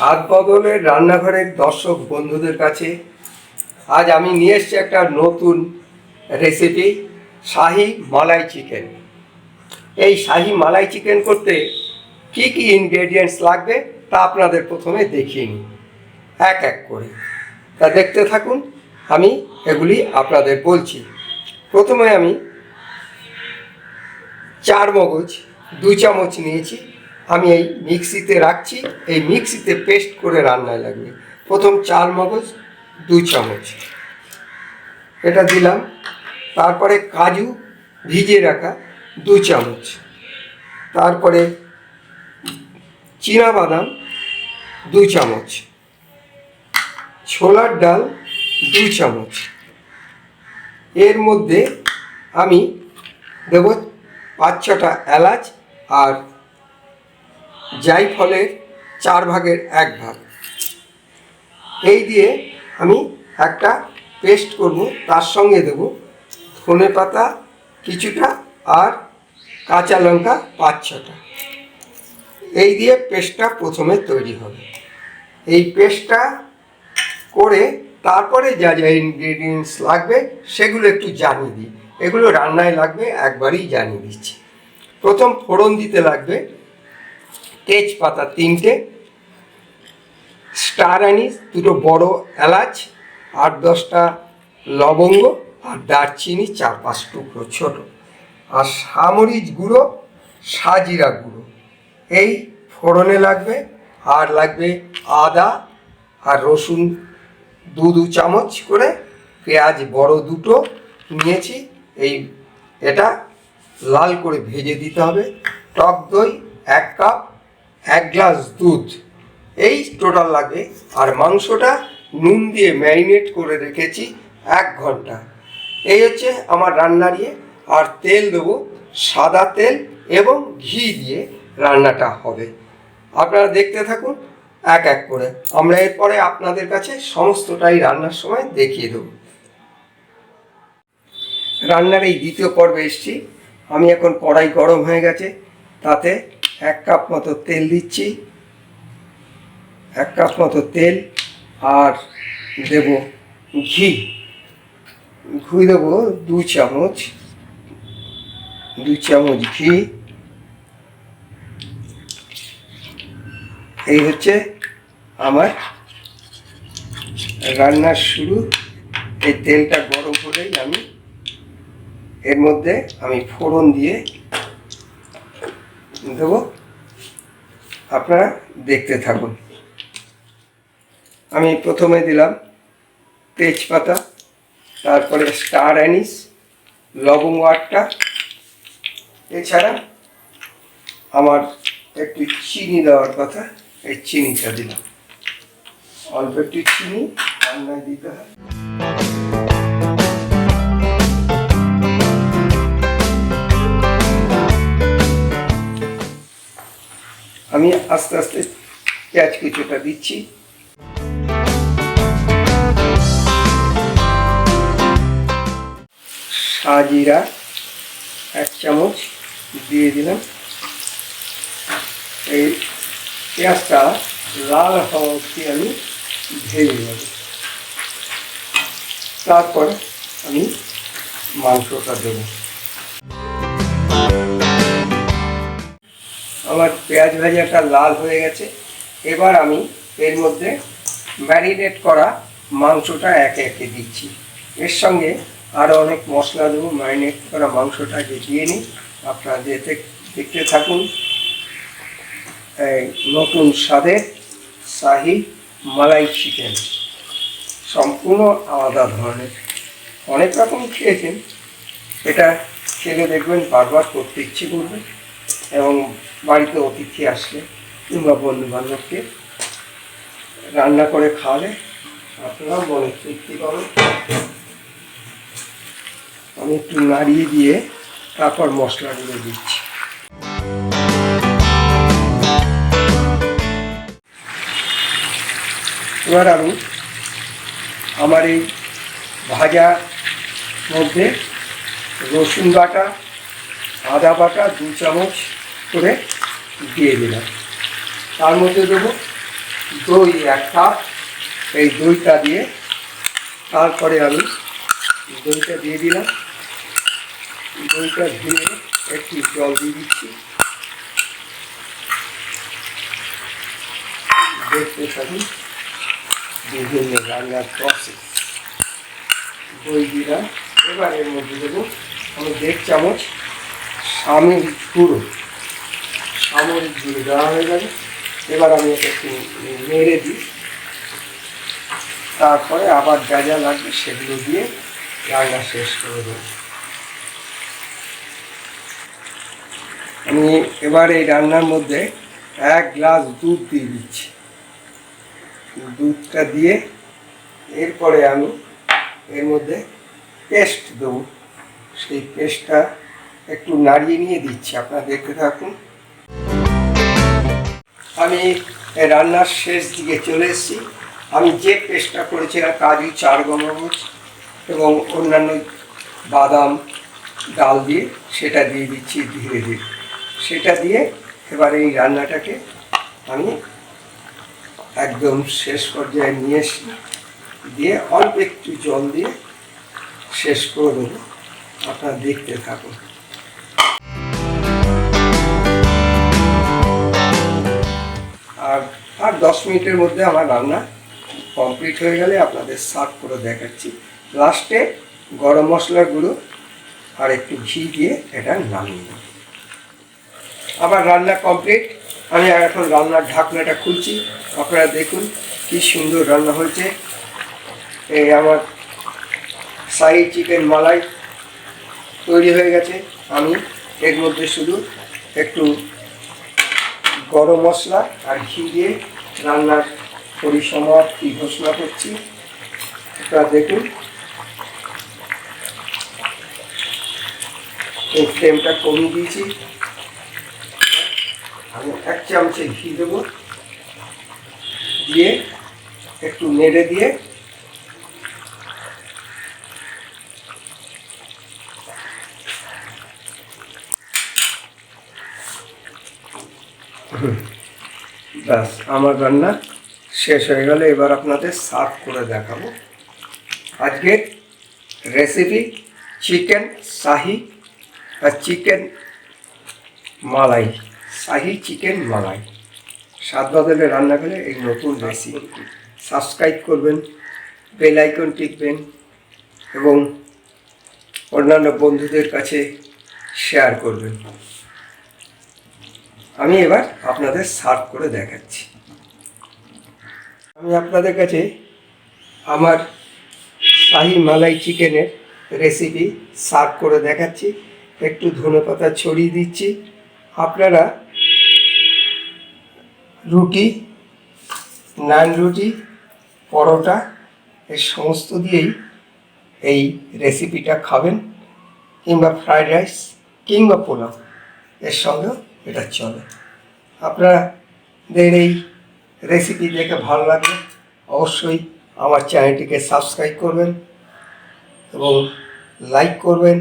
স্বাদ বদলের রান্নাঘরের দর্শক বন্ধুদের কাছে আজ আমি নিয়ে এসেছি একটা নতুন রেসিপি, শাহি মালাই চিকেন। এই শাহি মালাই চিকেন করতে কি কি ইনগ্রেডিয়েন্টস লাগবে তা আপনাদের প্রথমে দেখিয়ে নিই এক এক করে। তা দেখতে থাকুন, আমি এগুলি আপনাদের বলছি। প্রথমে আমি 4 মগজ 2 চামচ নিয়েছি। আমি এই মিক্সিতে রাখছি, এই মিক্সিতে পেস্ট করে রান্নায় লাগবে। প্রথম 4 মগজ 2 চামচ এটা দিলাম। তারপরে কাজু ভিজিয়ে রাখা 2 চামচ, তারপরে চীনাবাদাম 2 চামচ, ছোলার ডাল 2 চামচ। এর মধ্যে আমি দেব 5-6টা এলাচ আর জায়ফলের 4 ভাগের 1 ভাগ। এই দিয়ে আমি একটা পেস্ট করব। তার সঙ্গে দেব ধনেপাতা কিছুটা আর কাঁচা লঙ্কা 5-6টা। এই দিয়ে পেস্টটা প্রথমে তৈরি হবে। এই পেস্টটা করে তারপরে যা যা ইনগ্রেডিয়েন্টস লাগবে সেগুলো একটু জানিয়ে দিই। এগুলো রান্নায় লাগবে, একবারই জানিয়ে দিচ্ছি। প্রথম ফোড়ন দিতে লাগবে তেজপাতা 3টে, স্টার অ্যানিস 2টো বড় এলাচ, 8-10টা লবঙ্গ আর দারচিনি 4-5 টুকরো ছোট, আর সামরিচ গুঁড়ো, সাজিরা গুঁড়ো এই ফোড়নে লাগবে। আর লাগবে আদা আর রসুন 2 চামচ করে, পেঁয়াজ বড় 2টো নিয়েছি। এটা লাল করে ভেজে দিতে হবে। টক দই 1 কাপ, 1 গ্লাস দুধ, এই টোটাল লাগবে। আর মাংসটা নুন দিয়ে ম্যারিনেট করে রেখেছি 1 ঘন্টা। এই হচ্ছে আমার রান্নার ইয়ে। আর তেল দেবো সাদা তেল এবং ঘি দিয়ে রান্নাটা হবে। আপনারা দেখতে থাকুন এক এক করে। আমরা এরপরে আপনাদের কাছে সমস্তটাই রান্নার সময় দেখিয়ে দেব। রান্নার এই দ্বিতীয় পর্বে এসেছি। আমি এখন কড়াই গরম হয়ে গেছে, তাতে 1 কাপ মতো তেল দিচ্ছি। 1 কাপ মতো তেল আর দেব ঘি। ঘি দেব 2 চামচ, 2 চামচ ঘি। এই হচ্ছে আমার রান্নার শুরু। এই তেলটা গরম হলেই আমি এর মধ্যে ফোড়ন দিয়ে দেব। আপনারা দেখতে থাকুন। আমি প্রথমে দিলাম তেজপাতা, তারপরে স্টার অ্যানিস, লবঙ্গ 8টা। এছাড়া আমার একটু চিনি দেওয়ার কথা, এই চিনিটা দিলাম। অল্প একটু চিনি রান্নায় দিতে হয়। আমি আস্তে আস্তে পেঁয়াজ কুচোটা দিচ্ছি। সাজিরা 1 চামচ দিয়ে দিলাম। এই পেঁয়াজটা লাল হওয়া অবধি আমি ভেজে নেব। তারপর আমি মাংসটা দেব। আমার পেঁয়াজ ভাজাটা লাল হয়ে গেছে। এবার আমি এর মধ্যে ম্যারিনেট করা মাংসটা একে একে দিচ্ছি। এর সঙ্গে আরও অনেক মশলা দেবো। ম্যারিনেট করা মাংসটাকে দিয়ে নিই। আপনারা দেখতে থাকুন এই নতুন স্বাদের শাহি মালাই চিকেন। সম্পূর্ণ আলাদা ধরনের। অনেক রকম খেয়েছেন, এটা খেলে দেখবেন বারবার করতে ইচ্ছে করবে। এবং বাড়িতে অতিথি আসলে কিংবা বন্ধু বান্ধবকে রান্না করে খাওয়ালে আপনারাও মনে তৃপ্তি পাবেন। আমি একটু নাড়িয়ে দিয়ে তারপর মশলাগুলো দিচ্ছি। এবার আমি আমার এই ভাজা মধ্যে রসুন বাটা, আদা বাটা 2 চামচ করে দিয়ে দিলাম। তার মধ্যে দেবো দই 1 কাপ। এই দইটা দিয়ে তারপরে আমি দইটা দিয়ে দিলাম। দইটা দিয়ে একটু জল দিয়ে দিচ্ছি। দেখতে থাকুন বিভিন্ন রান্নার প্রসেস। দই দিলাম। এবার এর মধ্যে দেবো আমি 1.5 চামচ সামরিক গুঁড়ো। সামরিক গুঁড়ো দেওয়া হয়ে যাবে। এবার আমি এটা একটু নেড়ে দিই। তারপরে আবার যা যা লাগবে সেগুলো দিয়ে রান্না শেষ করে দেবো। আমি এবার এই রান্নার মধ্যে 1 গ্লাস দুধ দিয়ে দিচ্ছি। দুধটা দিয়ে এরপরে আমি এর মধ্যে পেস্ট দেবো। সেই পেস্টটা একটু নাড়িয়ে নিয়ে দিচ্ছি, আপনারা দেখতে থাকুন। আমি রান্নার শেষ দিকে চলে এসেছি। আমি যে পেস্টটা করেছিলাম কাজু 4 গমগজ এবং অন্যান্য বাদাম ডাল দিয়ে সেটা দিয়ে দিচ্ছি ধীরে ধীরে। সেটা দিয়ে এবার এই রান্নাটাকে আমি একদম শেষ পর্যায়ে নিয়ে এসে দিয়ে অল্প একটু জল দিয়ে শেষ করে দেবো। আপনারা দেখতে থাকুন। আর 10 মিনিটের মধ্যে আমার রান্না কমপ্লিট হয়ে গেলে আপনাদের সার্ভ করে দেখাচ্ছি। লাস্টে গরম মশলার গুঁড়ো আর একটু ঘি দিয়ে এটা নামিয়ে দেব। আমার রান্না কমপ্লিট। আমি এখন রান্নার ঢাকনাটা খুলছি। আপনারা দেখুন কি সুন্দর রান্না হয়েছে। এই আমার শাহী চিকেন মালাই তৈরি হয়ে গেছে। আমি এর মধ্যে শুধু একটু গরম মশলা আর ঘি দিয়ে রান্নার পরিসমাপ্তি ঘোষণা করছি। আপনারা দেখুন। এই ফ্লেমটা কমিয়ে দিয়েছি। আমি 1 চামচে ঘি দেবো, দিয়ে একটু নেড়ে দিয়ে ব্যাস আমার রান্না শেষ হয়ে গেলে এবার আপনাদের সার্ভ করে দেখাবো। আজকের রেসিপি চিকেন শাহী চিকেন মালাই, শাহী চিকেন মালাই। স্বাদ বদলে রান্না করে এই নতুন রেসিপি সাবস্ক্রাইব করবেন, বেল আইকন টিপবেন এবং অন্যান্য বন্ধুদের কাছে শেয়ার করবেন। আমি এবার আপনাদের সার্ভ করে দেখাচ্ছি। আমি আপনাদের কাছে আমার শাহী মালাই চিকেনের রেসিপি সার্ভ করে দেখাচ্ছি। একটু ধনেপাতা ছড়িয়ে দিচ্ছি। আপনারা রুটি, নান রুটি, পরোটা এর সমস্ত দিয়েই এই রেসিপিটা খাবেন, কিংবা ফ্রাইড রাইস কিংবা পোলাও এর সঙ্গেও এটা চলে। আপনাদের এই রেসিপি দেখে ভালো লাগলে অবশ্যই আমার চ্যানেলটিকে সাবস্ক্রাইব করবেন এবং লাইক করবেন।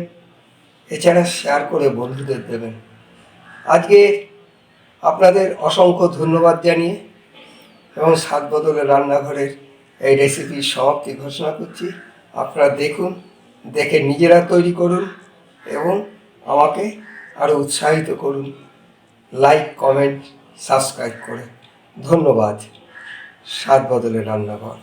এছাড়া শেয়ার করে বন্ধুদের দেবেন। আজকে আপনাদের অসংখ্য ধন্যবাদ জানিয়ে এবং স্বাদ বদলে রান্নাঘরের এই রেসিপির সমাপ্তি ঘোষণা করছি। আপনারা দেখুন, দেখে নিজেরা তৈরি করুন এবং আমাকে আরও উৎসাহিত করুন লাইক, কমেন্ট, সাবস্ক্রাইব করে। ধন্যবাদ। স্বাদ বদলে রান্নাঘর।